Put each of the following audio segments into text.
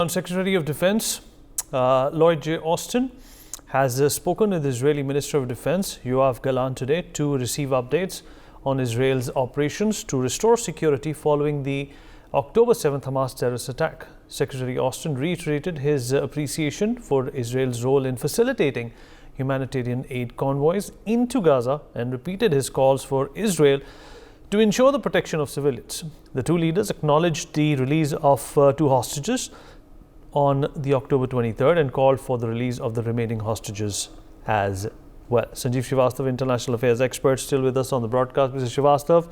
Secretary of Defense Lloyd J. Austin has spoken with Israeli Minister of Defense Yoav Gallant today to receive updates on Israel's operations to restore security following the October 7th Hamas terrorist attack. Secretary Austin reiterated his appreciation for Israel's role in facilitating humanitarian aid convoys into Gaza and repeated his calls for Israel to ensure the protection of civilians. The two leaders acknowledged the release of two hostages on the October 23rd and called for the release of the remaining hostages as well. Sanjeev Srivastava, international affairs expert, still with us on the broadcast. Mr. Srivastava,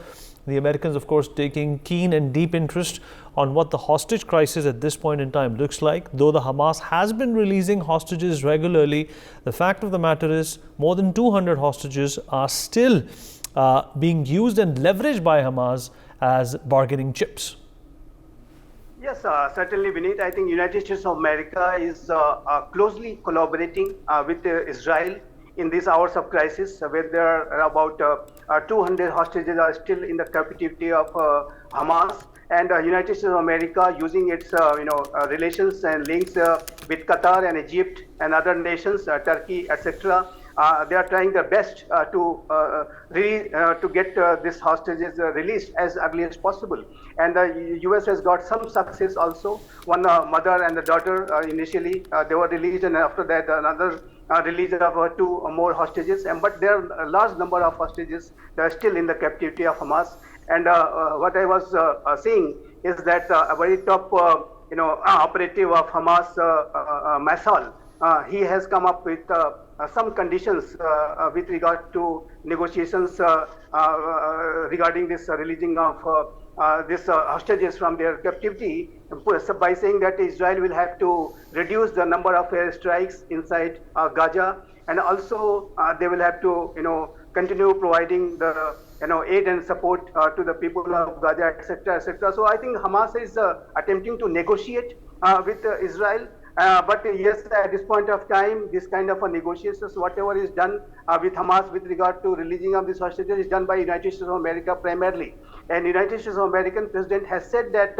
the Americans, of course, taking keen and deep interest on what the hostage crisis at this point in time looks like. Though the Hamas has been releasing hostages regularly, the fact of the matter is more than 200 hostages are still being used and leveraged by Hamas as bargaining chips. Yes, certainly, Vineet. I think United States of America is closely collaborating with Israel in these hours of crisis, where there are about 200 hostages are still in the captivity of Hamas, and United States of America, using its relations and links with Qatar and Egypt and other nations, Turkey, etc. They are trying their best to get these hostages released as early as possible. And the U.S. has got some success also. One mother and the daughter initially they were released, and after that another release of two more hostages. But there are a large number of hostages that are still in the captivity of Hamas. And what I was saying is that a very top operative of Hamas, Masal, he has come up with some conditions with regard to negotiations regarding this releasing of these hostages from their captivity, by saying that Israel will have to reduce the number of airstrikes inside Gaza, and also they will have to continue providing the aid and support to the people of Gaza, etc., etc. So I think Hamas is attempting to negotiate with Israel. But yes, at this point of time, this kind of negotiations, whatever is done with Hamas with regard to releasing of these hostages, is done by United States of America primarily. And United States of American president has said that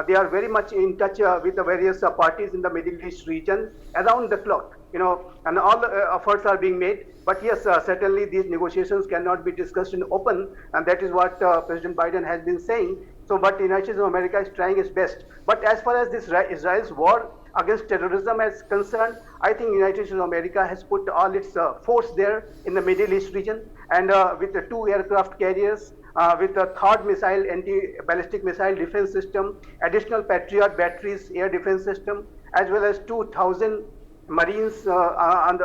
they are very much in touch with the various parties in the Middle East region around the clock, and all the efforts are being made. But yes, certainly these negotiations cannot be discussed in open, and that is what President Biden has been saying. So, but the United States of America is trying its best. But as far as this Israel's war against terrorism is concerned, I think United States of America has put all its force there in the Middle East region, and with the two aircraft carriers, with the third missile, anti-ballistic missile defense system, additional Patriot batteries air defense system, as well as 2,000 Marines on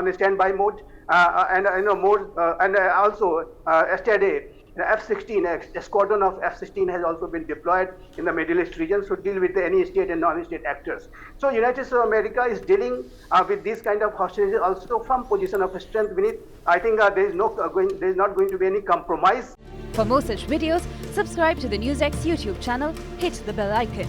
a standby mode, and more, and also yesterday, the F-16, a squadron of F-16 has also been deployed in the Middle East region to deal with any state and non-state actors. So United States of America is dealing with these kind of hostages also from position of strength. Beneath, I think there is not going to be any compromise. For more such videos, subscribe to the NewsX YouTube channel, hit the bell icon.